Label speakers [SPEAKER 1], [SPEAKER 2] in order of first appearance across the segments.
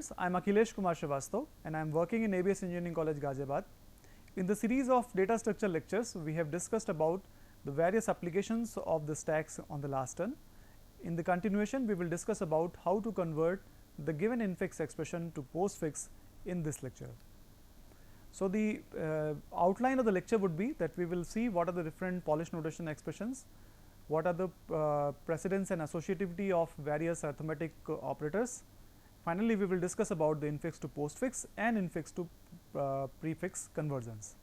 [SPEAKER 1] students, I am Akhilesh Kumar Srivastav and I am working in ABS Engineering College, Ghaziabad. In the series of data structure lectures, we have discussed about the various applications of the stacks on the last turn. In the continuation, we will discuss about how to convert the given infix expression to postfix in this lecture. So, the outline of the lecture would be that we will see what are the different Polish notation expressions, what are the precedence and associativity of various arithmetic operators. Finally, we will discuss about the infix to postfix and infix to prefix conversions.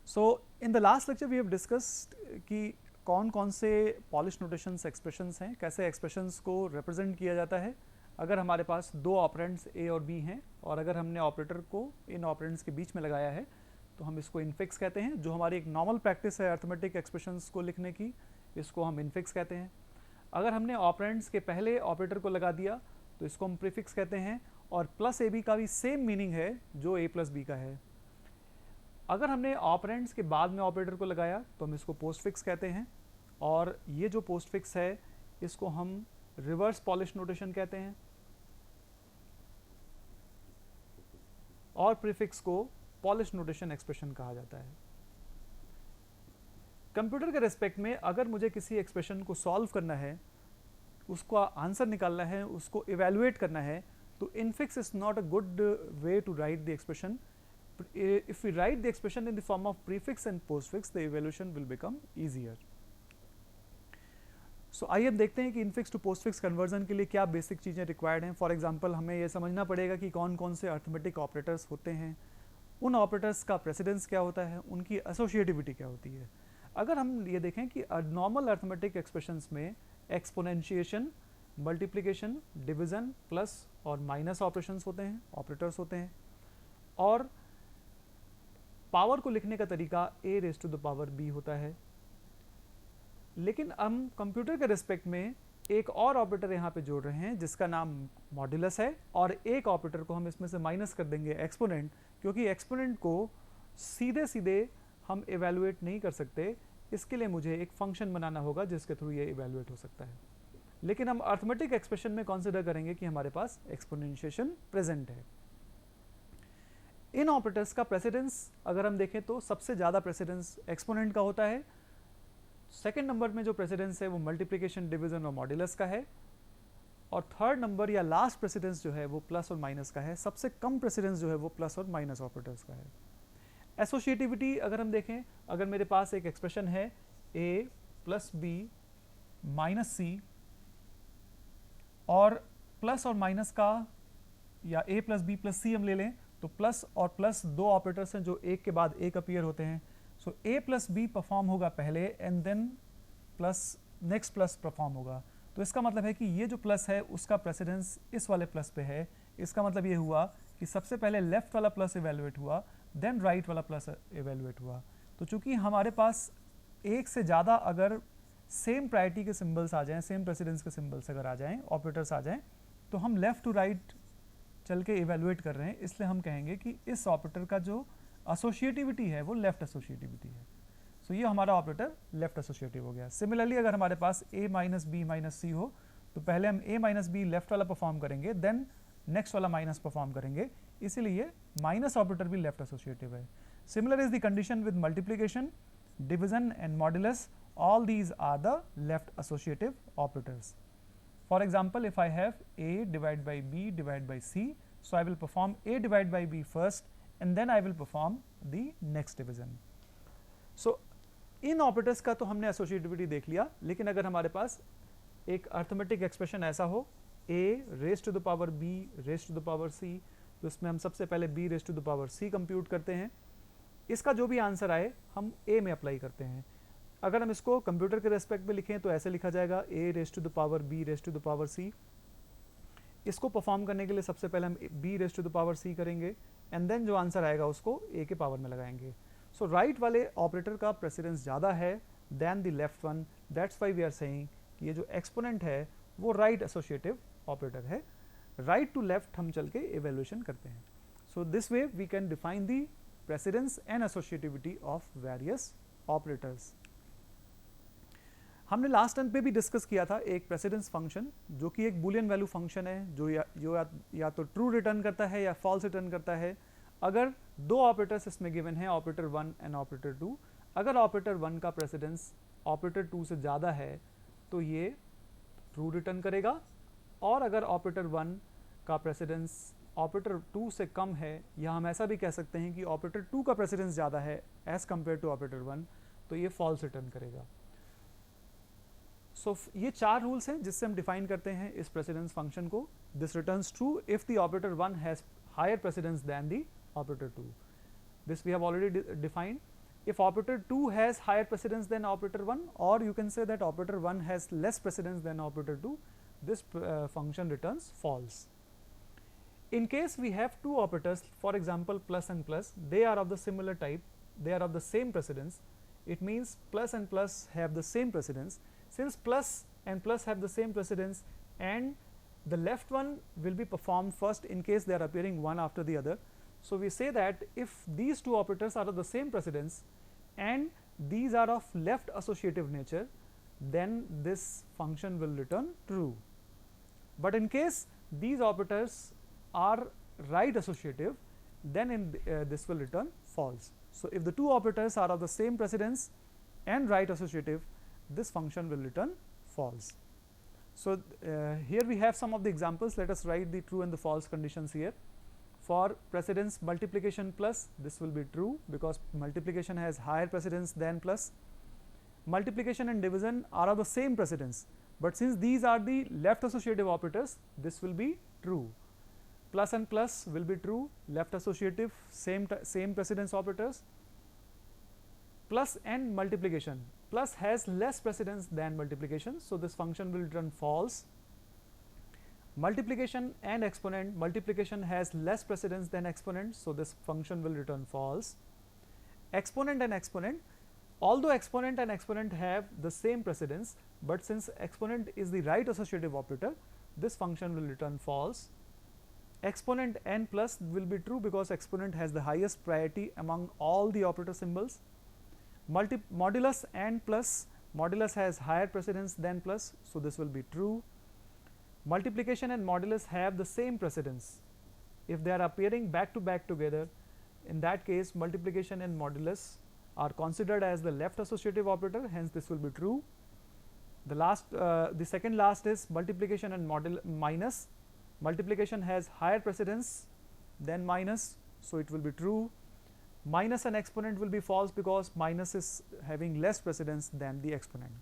[SPEAKER 1] So, in the last lecture we have discussed कि कौन से Polish notations expressions हैं, कैसे expressions को represent किया जाता है अगर हमारे पास दो ऑपरेंड्स A और B हैं और अगर हमने ऑपरेटर को इन ऑपरेंड्स के बीच में लगाया है तो हम इसको इनफिक्स कहते हैं. जो हमारी एक नॉर्मल प्रैक्टिस है अर्थमेटिक एक्सप्रेशंस को लिखने की, इसको हम इनफिक्स कहते हैं. अगर हमने ऑपरेंड्स के पहले ऑपरेटर को लगा दिया तो इसको हम प्रीफिक्स कहते हैं. और प्लस ए बी का भी सेम मीनिंग है जो ए प्लस बी का है. अगर हमने ऑपरेंड्स के बाद में ऑपरेटर को लगाया तो हम इसको पोस्टफिक्स कहते हैं. और ये जो पोस्टफिक्स है इसको हम रिवर्स पॉलिश नोटेशन कहते हैं और प्रीफिक्स को पॉलिश नोटेशन एक्सप्रेशन कहा जाता है. कंप्यूटर के रेस्पेक्ट में अगर मुझे किसी एक्सप्रेशन को सॉल्व करना है, उसका आंसर निकालना है, उसको इवेल्युएट करना है, तो infix is not a good way to write the expression. If we write the expression in the form of prefix and postfix, the evaluation will become easier. So आइए हम देखते हैं कि इनफिक्स टू पोस्टफिक्स कन्वर्जन के लिए क्या basic चीज़ें required हैं. फॉर एग्जांपल हमें ये समझना पड़ेगा कि कौन कौन से अर्थमेटिक ऑपरेटर्स होते हैं, उन ऑपरेटर्स का प्रेसिडेंस क्या होता है, उनकी एसोसिएटिविटी क्या होती है. अगर हम ये देखें कि नॉर्मल अर्थमेटिक एक्सप्रेशंस में एक्सपोनेंशिएशन, मल्टीप्लिकेशन, डिवीजन, प्लस और माइनस ऑपरेशंस होते हैं, ऑपरेटर्स होते हैं. और पावर को लिखने का तरीका a raise to the power b होता है. लेकिन हम कंप्यूटर के रिस्पेक्ट में एक और ऑपरेटर यहाँ पे जोड़ रहे हैं जिसका नाम मॉड्यूलस है, और एक ऑपरेटर को हम इसमें से माइनस कर देंगे एक्सपोनेंट, क्योंकि एक्सपोनेंट को सीधे सीधे हम इवेल्युएट नहीं कर सकते. इसके लिए मुझे एक फंक्शन बनाना होगा जिसके थ्रू ये इवेल्युएट हो सकता है. लेकिन हम अर्थमेटिक एक्सप्रेशन में कंसीडर करेंगे कि हमारे पास एक्सपोनेंशिएशन प्रेजेंट है. इन ऑपरेटर्स का प्रेसिडेंस अगर हम देखें तो सबसे ज़्यादा प्रेसिडेंस एक्सपोनेंट का होता है. सेकेंड नंबर में जो प्रेसिडेंस है वो मल्टीप्लिकेशन, डिवीजन और मॉड्यूलस का है. और थर्ड नंबर या लास्ट प्रेसिडेंस जो है वो प्लस और माइनस का है. सबसे कम प्रेसिडेंस जो है वो प्लस और माइनस ऑपरेटर्स का है. एसोसिएटिविटी अगर हम देखें, अगर मेरे पास एक एक्सप्रेशन है a प्लस बी माइनस सी, और प्लस और माइनस का या a प्लस बी प्लस सी हम ले लें तो प्लस और प्लस दो ऑपरेटर्स हैं जो एक के बाद एक अपीयर होते हैं. So a plus B perform होगा पहले and then plus next plus perform होगा. तो इसका मतलब है कि ये जो प्लस है उसका प्रेसिडेंस इस वाले प्लस पे है. इसका मतलब ये हुआ कि सबसे पहले लेफ्ट वाला प्लस इवेल्युएट हुआ, देन राइट वाला प्लस इवेल्युएट हुआ. तो चूंकि हमारे पास एक से ज़्यादा अगर सेम प्रायोरिटी के सिंबल्स आ जाएं, सेम प्रेसिडेंस के सिंबल्स अगर आ जाएं, ऑपरेटर्स आ जाएं, तो हम लेफ्ट टू राइट चल के इवेल्युएट कर रहे हैं. इसलिए हम कहेंगे कि इस ऑपरेटर का जो एसोसिएटिविटी है वो लेफ्ट एसोसिएटिविटी है. सो ये हमारा ऑपरेटर लेफ्ट एसोसिएटिव हो गया. सिमिलरली अगर हमारे पास a minus B minus C हो तो पहले हम a माइनस बी लेफ्ट वाला परफॉर्म करेंगे, देन नेक्स्ट वाला माइनस परफॉर्म करेंगे. इसीलिए माइनस ऑपरेटर भी लेफ्ट एसोसिएटिव है. Similar is the condition with multiplication, division and modulus. All these are the left associative operators. For example, if I have a divided by b divided by c, so I will perform a divided by b first and then I will perform the next division. So in operators का तो हमने associativity देख लिया. लेकिन अगर हमारे पास एक arithmetic expression ऐसा हो a raise to the power b raise to the power c, तो इसमें हम सबसे पहले b raise to the power c compute करते हैं. इसका जो भी आंसर आए हम a में अप्लाई करते हैं. अगर हम इसको कंप्यूटर के रेस्पेक्ट में लिखें तो ऐसे लिखा जाएगा a raise to the power b raise to the power c. इसको परफॉर्म करने के लिए सबसे पहले हम b raise to the power c करेंगे एंड देन जो आंसर आएगा उसको a के पावर में लगाएंगे. सो राइट वाले ऑपरेटर का प्रेसिडेंस ज़्यादा है than the left one. That's why we are saying कि ये जो एक्सपोनेंट है वो राइट एसोसिएटिव ऑपरेटर है. राइट टू लेफ्ट हम चल के इवेल्युएशन करते हैं. So this way we can define the precedence and associativity of various operators. हमने लास्ट टर्म पे भी डिस्कस किया था एक प्रेसिडेंस फंक्शन जो कि एक बूलियन वैल्यू फंक्शन है जो या तो ट्रू रिटर्न करता है या फॉल्स रिटर्न करता है अगर दो ऑपरेटर्स इसमें गिवन है, ऑपरेटर 1 एंड ऑपरेटर 2। अगर ऑपरेटर 1 का प्रेसिडेंस ऑपरेटर 2 से ज़्यादा है तो ये ट्रू रिटर्न करेगा, और अगर ऑपरेटर 1 का प्रेसिडेंस ऑपरेटर 2 से कम है, या हम ऐसा भी कह सकते हैं कि ऑपरेटर 2 का प्रेसिडेंस ज़्यादा है एज कंपेयर टू ऑपरेटर 1, तो ये फॉल्स रिटर्न करेगा। सो ये 4 रूल्स हैं जिससे हम डिफाइन करते हैं इस प्रेसिडेंस फंक्शन को। This returns true if the operator 1 has higher precedence then the operator 2. This we have already defined. If operator 2 has higher precedence than operator 1, or you can say that operator 1 has less precedence than operator 2, this function returns false. In case we have two operators, for example plus and plus, they are of the similar type, they are of the same precedence, it means plus and plus have the same precedence. Since plus and plus have the same precedence and the left one will be performed first in case they are appearing one after the other, so we say that if these two operators are of the same precedence and these are of left associative nature, then this function will return true. But in case these operators are right associative, then this will return false. So if the two operators are of the same precedence and right associative, this function will return false. So here we have some of the examples. Let us write the true and the false conditions here. For precedence multiplication plus, this will be true because multiplication has higher precedence than plus. Multiplication and division are of the same precedence, but since these are the left associative operators, this will be true. Plus and plus will be true, left associative, same precedence operators. Plus and multiplication, plus has less precedence than multiplication, so this function will return false. Multiplication and exponent, multiplication has less precedence than exponent, so this function will return false. Exponent and exponent, although exponent and exponent have the same precedence, but since exponent is the right associative operator, this function will return false. Exponent and plus will be true because exponent has the highest priority among all the operator symbols. Modulus and plus, modulus has higher precedence than plus, so this will be true. Multiplication and modulus have the same precedence. If they are appearing back to back together, in that case multiplication and modulus are considered as the left associative operator, hence this will be true. The second last is multiplication and minus. Multiplication has higher precedence than minus, so it will be true. Minus and exponent will be false because minus is having less precedence than the exponent.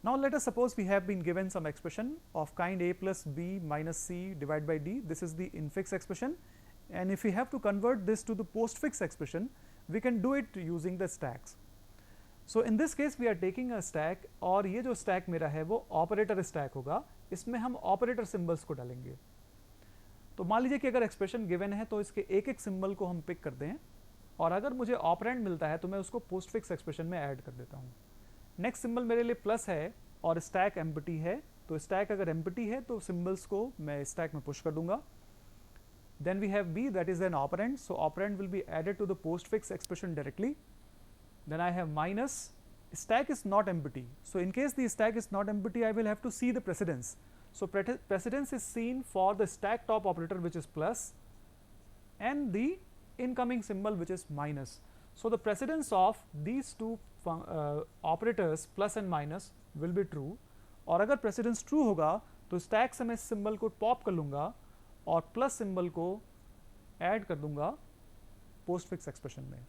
[SPEAKER 1] Now let us suppose we have been given some expression of kind a plus b minus c divided by d. This is the infix expression, and if we have to convert this to the postfix expression, we can do it using the stacks. So in this case we are taking a stack, और ये जो stack मेरा है वो operator stack होगा, इसमें हम operator symbols को डालेंगे। तो मान लीजिए कि अगर expression given है तो इसके एक एक symbol को हम pick करते हैं, और अगर मुझे operand मिलता है तो मैं उसको postfix expression में add कर देता हूँ। नेक्स्ट सिंबल मेरे लिए प्लस है और स्टैक एम्प्टी है, तो स्टैक अगर एम्प्टी है तो सिंबल्स को मैं स्टैक में पुश कर दूंगा। Then we have B, that is an operand, so operand will be added to the postfix expression directly. Then I have minus, stack is not empty, so in case the stack is not empty I will have to see the precedence. So precedence is seen for the stack top operator which is plus and the incoming symbol which is minus. So the precedence of these two operators plus and minus will be true, और अगर precedence true होगा तो stack से मैं इस symbol को pop कर लूँगा और plus symbol को add कर दूँगा postfix expression में.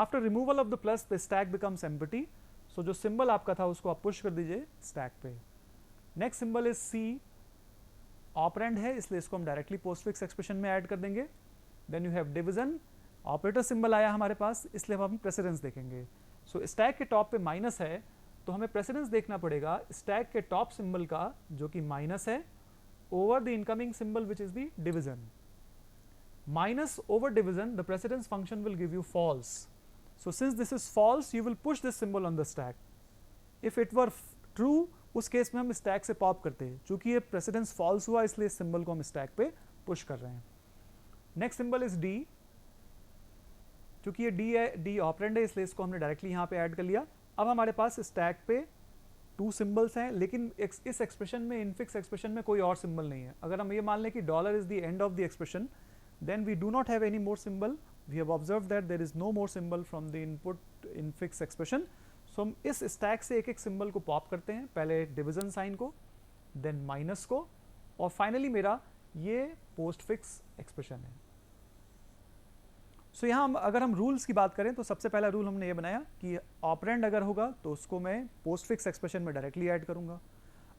[SPEAKER 1] After removal of the plus the stack becomes empty, so जो symbol आपका था उसको आप push कर दीजिए stack पे. Next symbol is C, operand है इसलिए इसको हम डायरेक्टली पोस्टफिक्स एक्सप्रेशन में ऐड कर देंगे. Then you have division, operator symbol आया हमारे पास इसलिए हम प्रेसिडेंस देखेंगे. सो स्टैक के टॉप पे माइनस है तो हमें प्रेसिडेंस देखना पड़ेगा स्टैक के टॉप सिंबल का जो कि माइनस है over the incoming symbol which is the division. Minus over division the precedence function will give you false. So since this is false you will push this symbol on the stack. If it were true उस case में हम stack से pop करते हैं. चूंकि ये precedence false हुआ इसलिए इस सिंबल को हम स्टैक पे पुश कर रहे हैं. Next symbol is D. चूंकि ये डी है, डी ऑपरेंड है इसलिए इसको हमने डायरेक्टली यहाँ पे ऐड कर लिया. अब हमारे पास स्टैक पे 2 सिंबल्स हैं, लेकिन इस एक्सप्रेशन में, इनफिक्स एक्सप्रेशन में कोई और सिंबल नहीं है। अगर हम ये मान लें कि dollar is the end of the expression, then we do not have any more symbol. We have observe that there is no more symbol from the input infix expression. So हम इस स्टैक से एक एक symbol को pop करते हैं, पहले division sign को, देन माइनस को, और फाइनली मेरा ये पोस्ट फिक्स एक्सप्रेशन है। सो यहाँ अगर हम रूल्स की बात करें तो सबसे पहला रूल हमने ये बनाया कि ऑपरेंड अगर होगा तो उसको मैं पोस्ट फिक्स एक्सप्रेशन में डायरेक्टली ऐड करूंगा।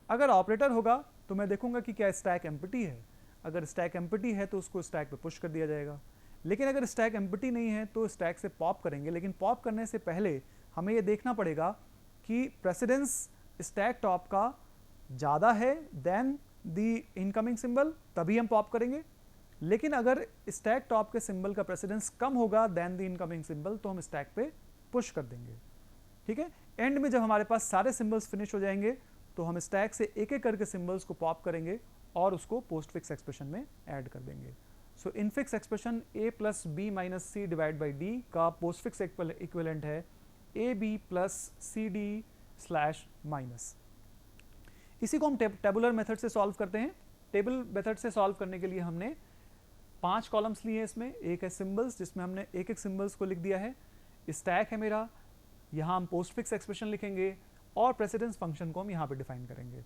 [SPEAKER 1] अगर ऑपरेटर होगा तो मैं देखूंगा कि क्या स्टैक एम्प्टी है। अगर स्टैक एम्प्टी है तो उसको स्टैक पे पुश कर दिया जाएगा, लेकिन अगर स्टैक एम्प्टी नहीं है तो स्टैक से पॉप करेंगे। लेकिन पॉप करने से पहले हमें ये देखना पड़ेगा कि प्रेसिडेंस स्टैक टॉप का ज़्यादा है देन द इनकमिंग सिंबल, तभी हम पॉप करेंगे। लेकिन अगर स्टैक टॉप के सिंबल का प्रेसिडेंस कम होगा देन द इनकमिंग सिंबल, तो हम स्टैक पे पुश कर देंगे। ठीक है, एंड में जब हमारे पास सारे सिंबल्स फिनिश हो जाएंगे तो हम स्टैक से एक एक करके सिंबल्स को पॉप करेंगे और उसको पोस्ट फिक्स एक्सप्रेशन में ऐड कर देंगे। So infix expression a plus B minus C divide by D का पोस्ट फिक्स इक्विवेलेंट है A B plus C D slash minus. इसी को हम टेबुलर मेथड से सॉल्व करते हैं। टेबल मेथड से सॉल्व करने के लिए हमने 5 कॉलम्स लिए हैं। इसमें एक है सिंबल्स, जिसमें हमने एक एक सिंबल्स को लिख दिया है। स्टैक है मेरा, यहाँ हम पोस्ट फिक्स एक्सप्रेशन लिखेंगे और प्रेसिडेंस फंक्शन को हम यहाँ पे डिफाइन करेंगे।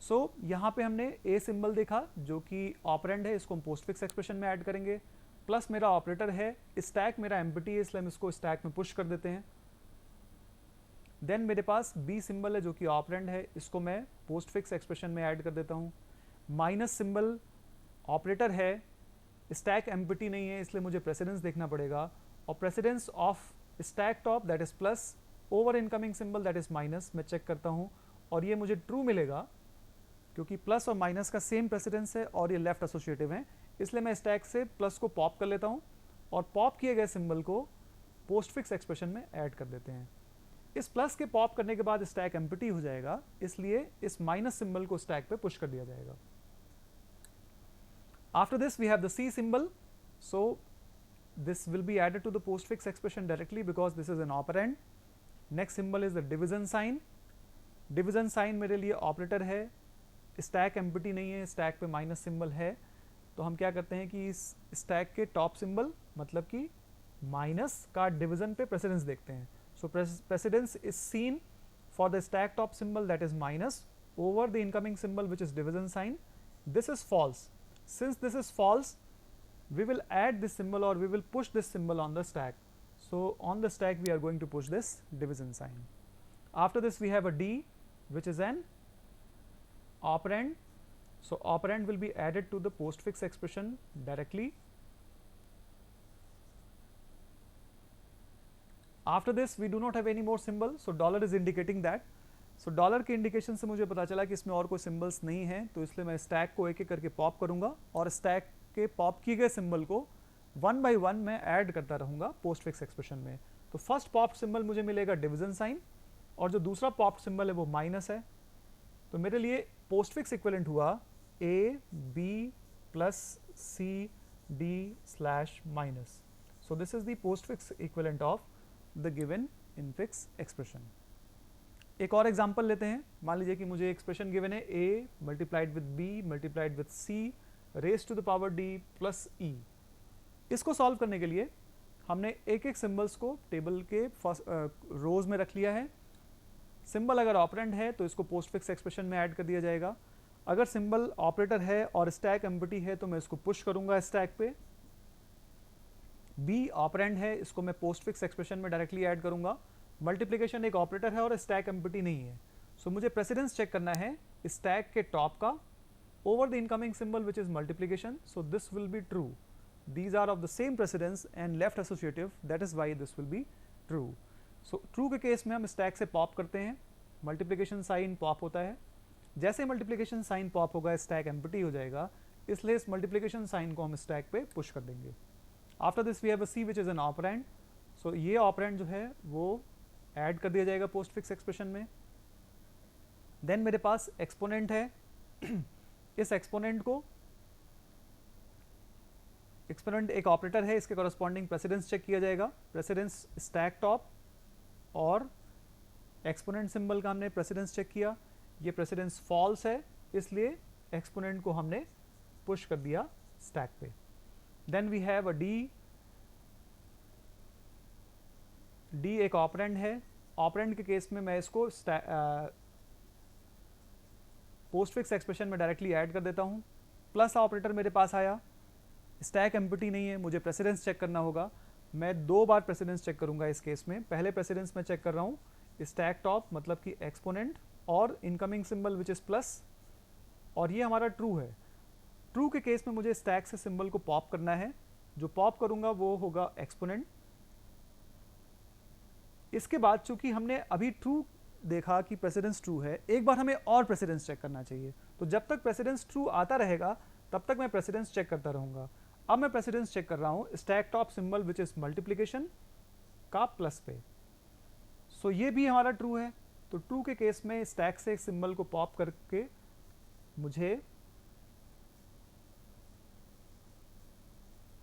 [SPEAKER 1] सो यहाँ पे हमने ए सिंबल देखा जो कि ऑपरेंड है, इसको हम पोस्ट फिक्स एक्सप्रेशन में ऐड करेंगे, प्लस मेरा ऑपरेटर है, स्टैक मेरा एम्प्टी है इसलिए हम इसको स्टैक में पुश कर देते हैं। देन मेरे पास बी सिंबल है जो कि ऑपरेंड है, इसको मैं पोस्ट फिक्स एक्सप्रेशन में ऐड कर देता हूँ। माइनस सिंबल ऑपरेटर है, स्टैक एम्प्टी नहीं है इसलिए मुझे प्रेसिडेंस देखना पड़ेगा, और precedence of stack top that is plus over incoming symbol that is minus मैं चेक करता हूँ, और ये मुझे ट्रू मिलेगा क्योंकि प्लस और माइनस का सेम प्रेसिडेंस है और ये लेफ्ट एसोसिएटिव है, इसलिए मैं स्टैक से प्लस को पॉप कर लेता हूँ और पॉप किए गए सिंबल को पोस्ट फिक्स एक्सप्रेशन में ऐड कर देते हैं। इस प्लस के पॉप करने के बाद स्टैक एम्प्टी हो जाएगा, इसलिए इस माइनस सिंबल को स्टैक पे पुश कर दिया जाएगा। After this we have the C symbol, so this will be added to the postfix expression directly because this is an operand. Next symbol is the division sign. Division sign मेरे लिए operator है, stack empty नहीं है, stack पे minus symbol है, तो हम क्या करते हैं कि इस स्टैक के टॉप सिंबल मतलब कि माइनस का डिवीजन पे प्रेसिडेंस देखते हैं। So precedence is seen for the stack top symbol that is minus over the incoming symbol which is division sign. This is false. Since this is false, we will add this symbol or we will push this symbol on the stack. So on the stack we are going to push this division sign. After this we have a D which is an operand. So operand will be added to the postfix expression directly. After this we do not have any more symbol, so dollar is indicating that. So dollar के indication से मुझे पता चला कि इसमें और कोई symbols नहीं है, तो इसलिए मैं स्टैक को एक एक करके पॉप करूंगा और स्टैक के पॉप किए गए सिंबल को 1 बाय 1 मैं ऐड करता रहूंगा पोस्ट फिक्स एक्सप्रेशन में। तो फर्स्ट पॉप सिंबल मुझे मिलेगा डिवीजन साइन, और जो दूसरा पॉप सिंबल है वो माइनस है, तो मेरे लिए पोस्ट फिक्स इक्विवेलेंट हुआ A B plus C D slash minus. So this is the postfix equivalent of the given infix expression. एक और एग्जांपल लेते हैं। मान लीजिए कि मुझे एक्सप्रेशन गिवन है a multiplied with b multiplied with c raise to the power d plus e। इसको सॉल्व करने के लिए हमने एक एक सिंबल्स को टेबल के फर्स्ट रोज में रख लिया है। सिंबल अगर ऑपरेंड है तो इसको पोस्ट फिक्स एक्सप्रेशन में ऐड कर दिया जाएगा। अगर सिंबल ऑपरेटर है और स्टैक एम्प्टी है तो मैं इसको पुश करूंगा स्टैक पे। b ऑपरेंड है, इसको मैं पोस्ट फिक्स एक्सप्रेशन में डायरेक्टली ऐड करूंगा। मल्टीप्लिकेशन एक ऑपरेटर है और स्टैक एम्प्टी नहीं है, सो मुझे प्रेसिडेंस चेक करना है स्टैक के टॉप का over the incoming symbol which is multiplication, so this will be true. These are of the same precedence and left associative, that is why this will be true. So true के case में हम stack से pop करते हैं, multiplication sign pop होता है। जैसे multiplication sign pop होगा स्टैक एम्प्टी हो जाएगा, इसलिए इस मल्टीप्लिकेशन साइन को हम स्टैक पे पुश कर देंगे। After this we have a C which is an operand, so ये ऑपरेंड जो है वो ऐड कर दिया जाएगा पोस्ट फिक्स एक्सप्रेशन में। देन मेरे पास एक्सपोनेंट है, इस एक्सपोनेंट को, एक्सपोनेंट एक ऑपरेटर है, इसके कॉरस्पॉन्डिंग प्रेसिडेंस चेक किया जाएगा। प्रेसिडेंस स्टैक टॉप और एक्सपोनेंट सिंबल का हमने प्रेसिडेंस चेक किया, ये प्रेसिडेंस फॉल्स है, इसलिए एक्सपोनेंट को हमने पुश कर दिया स्टैक पे। Then we have a D, D एक ऑपरेंड है, ऑपरेंड के केस में मैं इसको पोस्टफिक्स एक्सप्रेशन में डायरेक्टली ऐड कर देता हूं। प्लस ऑपरेटर मेरे पास आया, स्टैक एम्प्टी नहीं है, मुझे प्रेसिडेंस चेक करना होगा। मैं 2 बार प्रेसिडेंस चेक करूंगा इस केस में। पहले प्रेसिडेंस में चेक कर रहा हूं स्टैक टॉप मतलब कि एक्सपोनेंट और incoming symbol which is plus, और ये हमारा ट्रू है। ट्रू के केस में मुझे स्टैक से सिंबल को पॉप करना है, जो पॉप करूंगा वो होगा एक्सपोनेंट। इसके बाद चूंकि हमने अभी ट्रू देखा कि प्रेसिडेंस ट्रू है, एक बार हमें और प्रेसिडेंस चेक करना चाहिए। तो जब तक प्रेसिडेंस ट्रू आता रहेगा तब तक मैं प्रेसिडेंस चेक करता रहूंगा। अब मैं प्रेसिडेंस चेक कर रहा हूं stack top symbol which is multiplication का प्लस पे। सो ये भी हमारा ट्रू है। तो ट्रू के केस में स्टैक से एक सिंबल को पॉप करके मुझे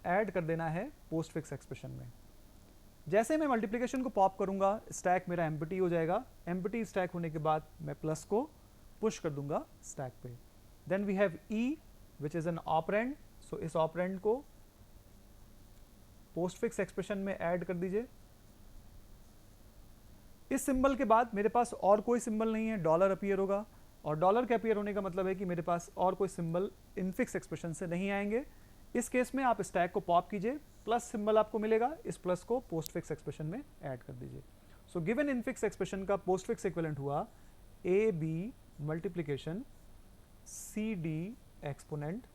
[SPEAKER 1] ऐड कर देना है पोस्टफिक्स एक्सप्रेशन में। जैसे मैं मल्टीप्लिकेशन को पॉप करूंगा स्टैक मेरा एम्प्टी हो जाएगा। एम्प्टी स्टैक होने के बाद मैं प्लस को पुश कर दूंगा स्टैक पे। Then we have E which is an operand, so इस ऑपरेंड को पोस्टफिक्स एक्सप्रेशन में ऐड कर दीजिए। इस सिंबल के बाद मेरे पास और कोई सिंबल नहीं है, डॉलर अपीयर होगा, और डॉलर के अपीयर होने का मतलब है कि मेरे पास और कोई सिंबल इनफिक्स एक्सप्रेशन से नहीं आएंगे। इस केस में आप स्टैक को पॉप कीजिए, प्लस सिंबल आपको मिलेगा, इस प्लस को पोस्टफिक्स एक्सप्रेशन में ऐड कर दीजिए। सो गिवन इनफिक्स एक्सप्रेशन का पोस्टफिक्स इक्विवेलेंट हुआ A B multiplication C D exponent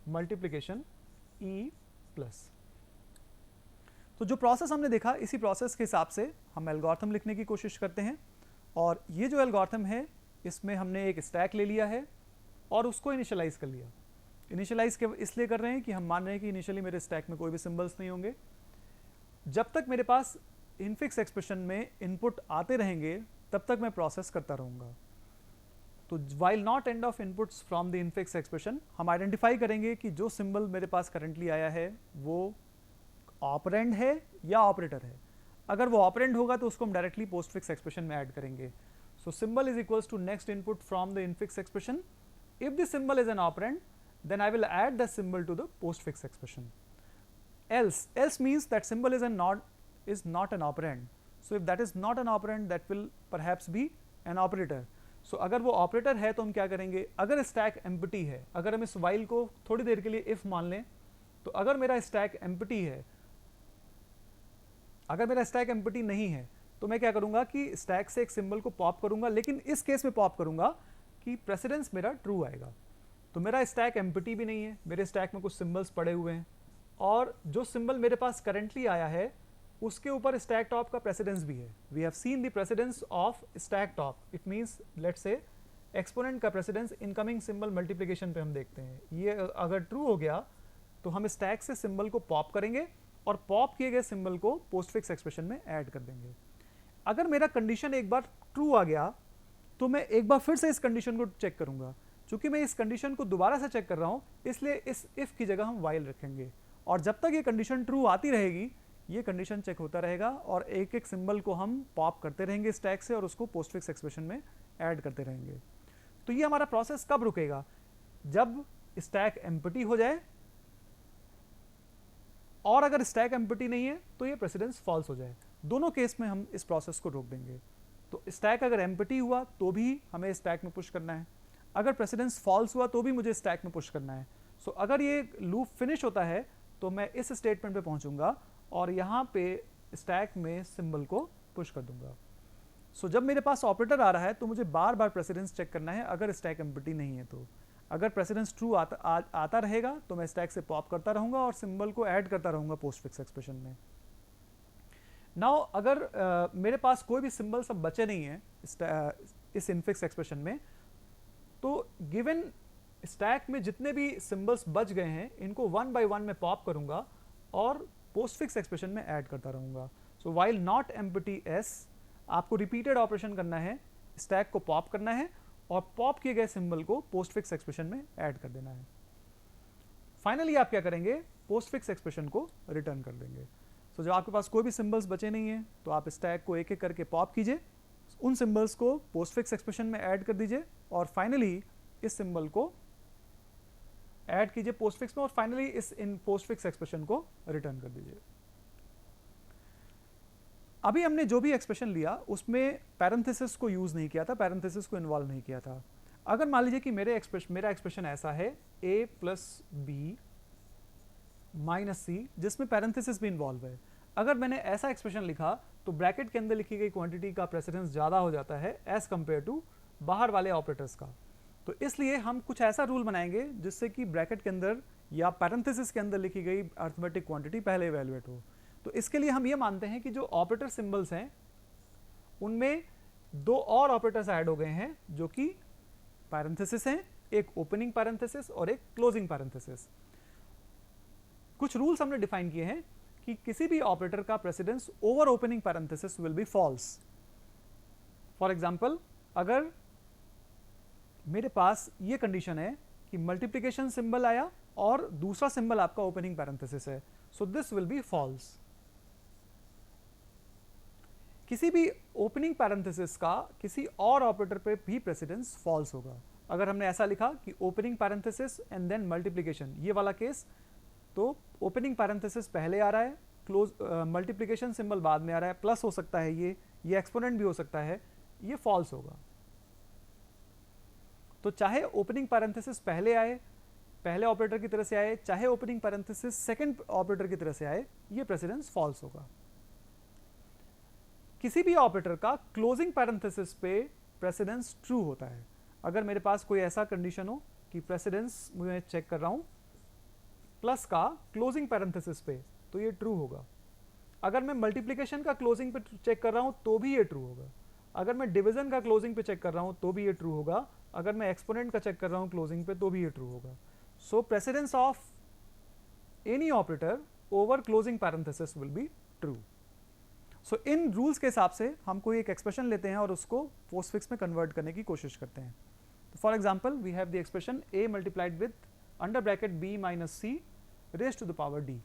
[SPEAKER 1] multiplication E plus. तो जो प्रोसेस हमने देखा, इसी प्रोसेस के हिसाब से हम एल्गोरिथम लिखने की कोशिश करते हैं। और ये जो एल्गोरिथम है इसमें हमने एक स्टैक ले लिया है और उसको इनिशियलाइज कर लिया। इनिशियलाइज इसलिए कर रहे हैं कि हम मान रहे हैं कि इनिशियली मेरे स्टैक में कोई भी सिंबल्स नहीं होंगे। जब तक मेरे पास इनफिक्स एक्सप्रेशन में इनपुट आते रहेंगे तब तक मैं प्रोसेस करता रहूँगा। तो while not end of inputs from the infix expression, हम आइडेंटिफाई करेंगे कि जो सिंबल मेरे पास करंटली आया है वो ऑपरेंड है या ऑपरेटर है। अगर वो ऑपरेंड होगा तो उसको हम डायरेक्टली पोस्टफिक्स एक्सप्रेशन में ऐड करेंगे। So symbol is equals to next input from the infix expression. If the symbol is an operand then I will add the symbol to the postfix expression. Else means that symbol is not an operand. So if that is not an operand, that will perhaps be an operator. So अगर वो operator है तो हम क्या करेंगे, अगर stack empty है, अगर हम इस while को थोड़ी देर के लिए if मान लें, तो अगर मेरा stack empty है, अगर मेरा stack empty नहीं है तो मैं क्या करूंगा कि stack से एक symbol को pop करूंगा, लेकिन इस केस में pop करूंगा कि precedence मेरा true आएगा। तो मेरा स्टैक एम्प्टी भी नहीं है, मेरे स्टैक में कुछ सिंबल्स पड़े हुए हैं, और जो सिंबल मेरे पास करंटली आया है उसके ऊपर स्टैक टॉप का प्रेसिडेंस भी है। We have seen the precedence of stack top, it means let's say exponent का प्रेसिडेंस इनकमिंग सिंबल मल्टीप्लिकेशन पे हम देखते हैं। ये अगर ट्रू हो गया तो हम स्टैक से सिंबल को पॉप करेंगे और पॉप किए गए सिंबल को पोस्टफिक्स एक्सप्रेशन में ऐड कर देंगे। अगर मेरा कंडीशन एक बार ट्रू आ गया तो मैं एक बार फिर से इस कंडीशन को चेक करूंगा। चूंकि मैं इस कंडीशन को दोबारा से चेक कर रहा हूं, इसलिए इस इफ की जगह हम वाइल रखेंगे, और जब तक ये कंडीशन ट्रू आती रहेगी ये कंडीशन चेक होता रहेगा और एक एक सिंबल को हम पॉप करते रहेंगे स्टैक से और उसको पोस्टफिक्स एक्सप्रेशन में ऐड करते रहेंगे। तो ये हमारा प्रोसेस कब रुकेगा, जब स्टैक एम्प्टी हो जाए, और अगर स्टैक एम्प्टी नहीं है तो ये प्रेसिडेंस फॉल्स हो जाए। दोनों केस में हम इस प्रोसेस को रोक देंगे। तो स्टैक अगर एम्प्टी हुआ तो भी हमें स्टैक में पुश करना है, अगर प्रेसिडेंस फॉल्स हुआ तो भी मुझे स्टैक में पुश करना है। सो अगर ये लूप फिनिश होता है तो मैं इस स्टेटमेंट पे पहुंचूंगा और यहाँ पे स्टैक में सिंबल को पुश कर दूंगा। सो जब मेरे पास ऑपरेटर आ रहा है तो मुझे बार बार प्रेसिडेंस चेक करना है अगर स्टैक एम्प्टी नहीं है तो। अगर प्रेसिडेंस ट्रू आता रहेगा तो मैं स्टैक से पॉप करता रहूंगा और सिंबल को ऐड करता रहूंगा पोस्टफिक्स एक्सप्रेशन में। नाउ अगर मेरे पास कोई भी सिंबल सब बचे नहीं है इस इनफिक्स एक्सप्रेशन में, तो गिवन स्टैक में जितने भी सिंबल्स बच गए हैं इनको वन बाय वन में पॉप करूंगा और पोस्टफिक्स एक्सप्रेशन में ऐड करता रहूंगा। So while not empty S, आपको रिपीटेड ऑपरेशन करना है, स्टैक को पॉप करना है और पॉप किए गए सिंबल को पोस्टफिक्स एक्सप्रेशन में ऐड कर देना है। फाइनली आप क्या करेंगे, पोस्टफिक्स एक्सप्रेशन को रिटर्न कर देंगे। सो जब आपके पास कोई भी सिंबल्स बचे नहीं है तो आप स्टैक को एक एक करके पॉप कीजिए। उन सिंबल्स को पोस्टफिक्स एक्सप्रेशन में ऐड कर दीजिए और फाइनली इस सिंबल को ऐड कीजिए पोस्टफिक्स में और फाइनली इस इन पोस्टफिक्स एक्सप्रेशन को रिटर्न कर दीजिए। अभी हमने जो भी एक्सप्रेशन लिया उसमें पैरेंथेसिस को यूज नहीं किया था, पैरेंथेसिस को इन्वॉल्व नहीं किया था। अगर मान लीजिए कि मेरा एक्सप्रेशन ऐसा है a प्लस बी माइनस सी, जिसमें पैरेंथेसिस भी इन्वॉल्व है। अगर मैंने ऐसा एक्सप्रेशन लिखा तो ब्रैकेट के अंदर लिखी गई क्वांटिटी का प्रेसिडेंस ज़्यादा हो जाता है एज कंपेयर टू बाहर वाले ऑपरेटर्स का। तो इसलिए हम कुछ ऐसा रूल बनाएंगे जिससे कि ब्रैकेट के अंदर या पैरेंथेसिस के अंदर लिखी गई अर्थमेटिक क्वांटिटी पहले इवैल्यूएट हो। तो इसके लिए हम ये मानते हैं कि जो ऑपरेटर सिंबल्स हैं उनमें दो और ऑपरेटर्स ऐड हो गए हैं जो कि पैरेंथेसिस हैं, एक ओपनिंग पैरेंथेसिस और एक क्लोजिंग पैरेंथेसिस। कुछ रूल्स हमने डिफाइन किए हैं कि किसी भी ऑपरेटर का precedence over opening parenthesis will be false. For example, अगर मेरे पास ये कंडीशन है कि मल्टीप्लिकेशन सिंबल आया और दूसरा सिंबल आपका ओपनिंग पैरेंथेसिस है, so this will be false. किसी भी ओपनिंग पैरेंथेसिस का किसी और ऑपरेटर पे भी प्रेसिडेंस फॉल्स होगा। अगर हमने ऐसा लिखा कि opening parenthesis and then multiplication, ये वाला केस, तो ओपनिंग पैरेंथेसिस पहले आ रहा है, क्लोज मल्टीप्लिकेशन सिंबल बाद में आ रहा है, प्लस हो सकता है ये एक्सपोनेंट भी हो सकता है, ये फॉल्स होगा। तो चाहे ओपनिंग पैरेंथेसिस पहले आए, पहले ऑपरेटर की तरह से आए, चाहे ओपनिंग पैरेंथेसिस सेकंड ऑपरेटर की तरह से आए, ये प्रेसिडेंस फॉल्स होगा। किसी भी ऑपरेटर का क्लोजिंग पैरेंथेसिस पे प्रेसिडेंस ट्रू होता है। अगर मेरे पास कोई ऐसा कंडीशन हो कि प्रेसिडेंस मैं चेक कर रहा हूं प्लस का क्लोजिंग पैरेंथेसिस पे, तो ये ट्रू होगा। अगर मैं मल्टीप्लिकेशन का क्लोजिंग पे चेक कर रहा हूं तो भी ये ट्रू होगा। अगर मैं डिवीजन का क्लोजिंग पे चेक कर रहा हूं तो भी ये ट्रू होगा। अगर मैं एक्सपोनेंट का चेक कर रहा हूं क्लोजिंग पे तो भी ये ट्रू होगा। So precedence of any operator over closing parenthesis will be true. So इन रूल्स के हिसाब से हम कोई एक एक्सप्रेशन लेते हैं और उसको पोस्टफिक्स में कन्वर्ट करने की कोशिश करते हैं। तो for example we have the expression a multiplied with under bracket b minus C raise to the power d।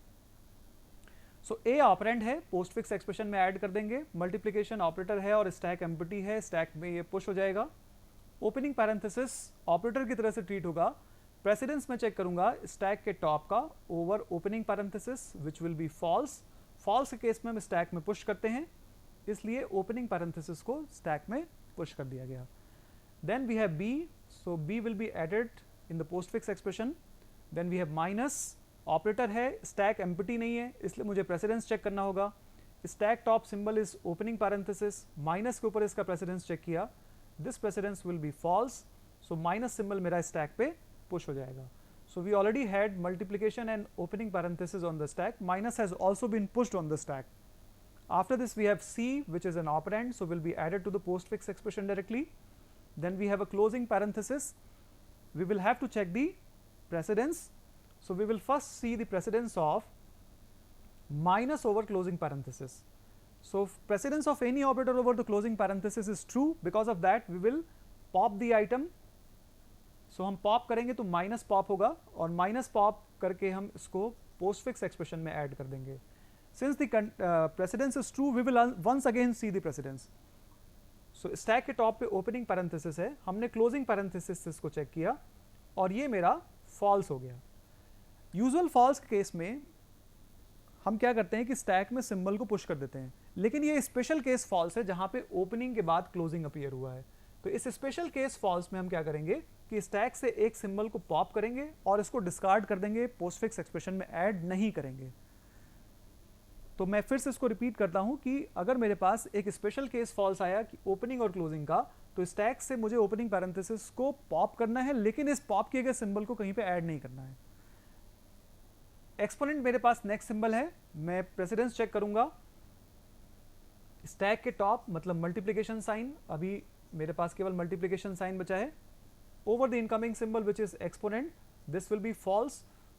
[SPEAKER 1] सो a ऑपरेंड है, पोस्टफिक्स एक्सप्रेशन में ऐड कर देंगे, मल्टीप्लिकेशन ऑपरेटर है और स्टैक एम्प्टी है, स्टैक में ये पुश हो जाएगा। ओपनिंग पैरेंथेसिस ऑपरेटर की तरह से ट्रीट होगा। प्रेसिडेंस में चेक करूंगा स्टैक के टॉप का over opening parenthesis which will be false. False के केस में हम स्टैक में पुश करते हैं, इसलिए ओपनिंग पैरेंथेसिस को स्टैक में पुश कर दिया गया। Then we have b, so b will be added in the postfix expression. Then we have minus, operator है, स्टैक एम्प्टी नहीं है, इसलिए मुझे प्रेसिडेंस चेक करना होगा। Stack top symbol is opening parenthesis, minus के ऊपर इसका प्रेसिडेंस चेक किया, this precedence will be false, so minus symbol मेरा स्टैक पे पुश हो जाएगा। So we already had multiplication and opening parenthesis on the stack. Minus has also been pushed on the stack. After this we have c, which is an operand, so will be added to the postfix expression directly. Then we have a closing parenthesis. We will have to check the precedence. So we will first see the precedence of minus over closing parenthesis. So precedence of any operator over the closing parenthesis is true. Because of that we will pop the item. सो हम pop करेंगे तो minus pop होगा और minus pop करके हम इसको postfix expression में add कर देंगे। Since the precedence is true we will once again see the precedence. So stack के टॉप पे ओपनिंग पैरेंथेसिस है, हमने क्लोजिंग पैरेंथेसिस इसको चेक किया और ये मेरा फॉल्स हो गया। यूजुअल फॉल्स के केस में हम क्या करते हैं कि स्टैक में सिंबल को पुश कर देते हैं, लेकिन ये स्पेशल केस फॉल्स है जहां पे ओपनिंग के बाद क्लोजिंग अपीयर हुआ है। तो इस स्पेशल केस फॉल्स में हम क्या करेंगे कि स्टैक से एक सिंबल को पॉप करेंगे और इसको डिस्कार्ड कर देंगे, पोस्टफिक्स एक्सप्रेशन में ऐड नहीं करेंगे। तो मैं फिर से इसको रिपीट करता हूं कि अगर मेरे पास एक स्पेशल केस फॉल्स आया कि ओपनिंग और क्लोजिंग का, तो स्टैक से मुझे ओपनिंग पैरेंथेसिस को पॉप करना है, लेकिन इस पॉप किए गए सिंबल को कहीं पे ऐड नहीं करना है। एक्सपोनेंट मेरे पास नेक्स्ट सिंबल है, मैं प्रेसिडेंस चेक करूंगा, स्टैक के टॉप मतलब मल्टीप्लिकेशन साइन, अभी मेरे पास केवल मल्टीप्लिकेशन साइन बचा है, over the incoming symbol which is exponent, this will be false,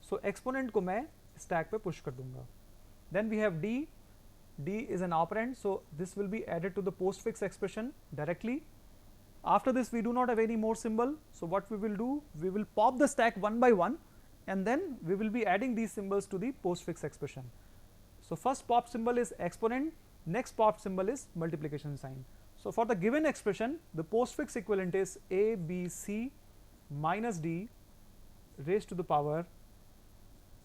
[SPEAKER 1] so exponent को मैं स्टैक पे पुश कर दूंगा। Then we have D, D is an operand, so this will be added to the postfix expression directly. After this we do not have any more symbol, so what we will do, we will pop the stack one by one and then we will be adding these symbols to the postfix expression. So first pop symbol is exponent, next pop symbol is multiplication sign. So for the given expression, the postfix equivalent is ABC minus D raised to the power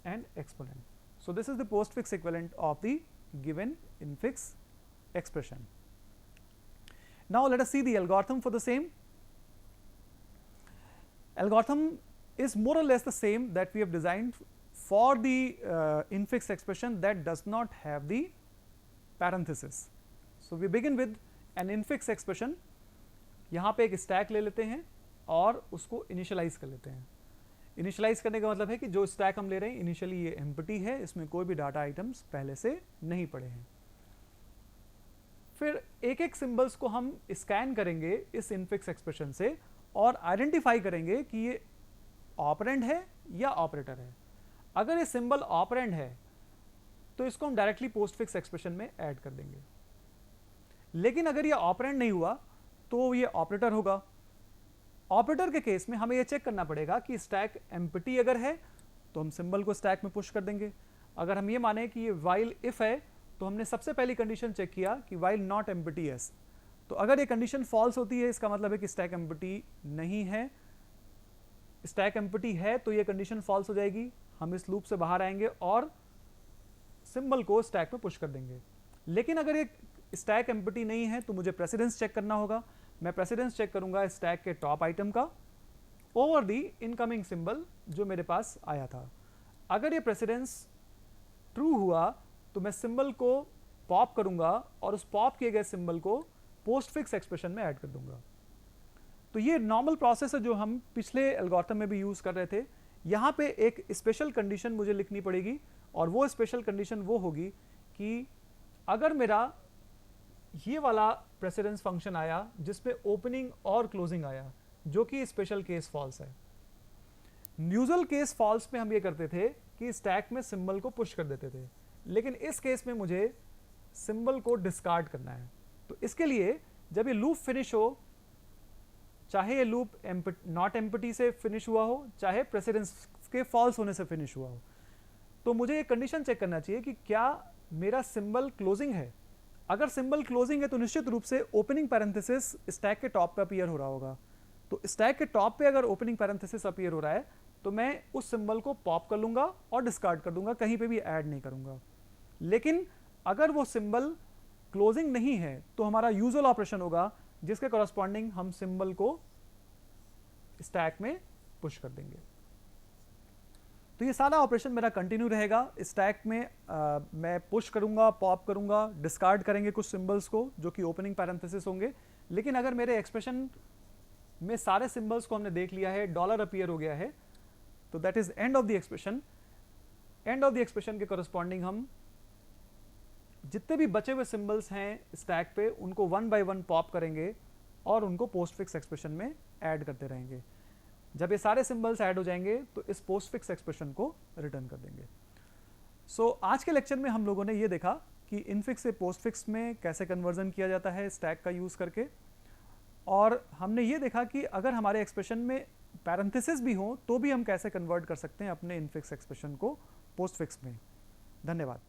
[SPEAKER 1] n exponent. So this is the postfix equivalent of the given infix expression. Now let us see the algorithm for the same. Algorithm is more or less the same that we have designed for the infix expression that does not have the parenthesis. So we begin with an infix expression. यहाँ पे एक stack ले लेते हैं और उसको initialise कर लेते हैं. इनिशियलाइज करने का मतलब है कि जो स्टैक हम ले रहे हैं इनिशियली ये एम्प्टी है, इसमें कोई भी डाटा आइटम्स पहले से नहीं पड़े हैं. फिर एक एक सिंबल्स को हम स्कैन करेंगे इस इनफिक्स एक्सप्रेशन से और आइडेंटिफाई करेंगे कि ये ऑपरेंड है या ऑपरेटर है. अगर ये सिंबल ऑपरेंड है तो इसको हम डायरेक्टली पोस्टफिक्स एक्सप्रेशन में ऐड कर देंगे. लेकिन अगर ये ऑपरेंड नहीं हुआ तो ये ऑपरेटर होगा. ऑपरेटर के केस में हमें ये चेक करना पड़ेगा कि स्टैक एम्प्टी अगर है तो हम सिंबल को स्टैक में पुश कर देंगे. अगर हम ये माने कि ये वाइल इफ है तो हमने सबसे पहली कंडीशन चेक किया कि वाइल नॉट एम्प्टी एस. तो अगर ये कंडीशन फॉल्स होती है इसका मतलब है कि स्टैक एम्प्टी नहीं है. स्टैक एम्प्टी है तो ये कंडीशन फॉल्स हो जाएगी, हम इस लूप से बाहर आएंगे और सिंबल को स्टैक में पुश कर देंगे. लेकिन अगर ये स्टैक एम्प्टी नहीं है तो मुझे प्रेसिडेंस चेक करना होगा. मैं प्रेसिडेंस चेक करूंगा स्टैक के टॉप आइटम का ओवर दी इनकमिंग सिंबल जो मेरे पास आया था. अगर ये प्रेसिडेंस ट्रू हुआ तो मैं सिंबल को पॉप करूंगा और उस पॉप किए गए सिंबल को पोस्टफिक्स एक्सप्रेशन में ऐड कर दूंगा. तो ये नॉर्मल प्रोसेस है जो हम पिछले एल्गोरिथम में भी यूज कर रहे थे. यहाँ पे एक स्पेशल कंडीशन मुझे लिखनी पड़ेगी और वो स्पेशल कंडीशन वो होगी कि अगर मेरा ये वाला प्रेसिडेंस फंक्शन आया जिसपे ओपनिंग और क्लोजिंग आया जो कि स्पेशल केस फॉल्स है. यूजुअल केस फॉल्स में हम ये करते थे कि स्टैक में सिंबल को पुश कर देते थे, लेकिन इस केस में मुझे सिंबल को डिस्कार्ड करना है. तो इसके लिए जब ये लूप फिनिश हो, चाहे ये लूप नॉट एम्प्टी से फिनिश हुआ हो चाहे प्रेसिडेंस के फॉल्स होने से फिनिश हुआ हो, तो मुझे ये कंडीशन चेक करना चाहिए कि क्या मेरा सिंबल क्लोजिंग है. अगर सिंबल क्लोजिंग है तो निश्चित रूप से ओपनिंग पैरेंथेसिस स्टैक के टॉप पे अपीयर हो रहा होगा. तो स्टैक के टॉप पे अगर ओपनिंग पैरेंथेसिस अपीयर हो रहा है तो मैं उस सिंबल को पॉप कर लूंगा और डिस्कार्ड कर दूंगा, कहीं पे भी ऐड नहीं करूंगा. लेकिन अगर वो सिंबल क्लोजिंग नहीं है तो हमारा यूजुअल ऑपरेशन होगा जिसके कॉरस्पॉन्डिंग हम सिंबल को स्टैक में पुश कर देंगे. तो ये सारा ऑपरेशन मेरा कंटिन्यू रहेगा. स्टैक में मैं पुश करूंगा, पॉप करूंगा, डिस्कार्ड करेंगे कुछ सिंबल्स को जो कि ओपनिंग पैरेंथेसिस होंगे. लेकिन अगर मेरे एक्सप्रेशन में सारे सिंबल्स को हमने देख लिया है, डॉलर अपीयर हो गया है, तो that is and of the expression. And of the expression के कॉरस्पॉन्डिंग हम जितने भी बचे हुए सिंबल्स हैं स्टैक पे उनको वन बाय वन पॉप करेंगे और उनको पोस्टफिक्स एक्सप्रेशन में ऐड करते रहेंगे. जब ये सारे सिंबल्स ऐड हो जाएंगे तो इस पोस्टफिक्स एक्सप्रेशन को रिटर्न कर देंगे. सो आज के लेक्चर में हम लोगों ने ये देखा कि इनफिक्स से पोस्टफिक्स में कैसे कन्वर्जन किया जाता है स्टैक का यूज करके, और हमने ये देखा कि अगर हमारे एक्सप्रेशन में पैरेंथेसिस भी हो तो भी हम कैसे कन्वर्ट कर सकते हैं अपने इनफिक्स एक्सप्रेशन को पोस्टफिक्स में. धन्यवाद.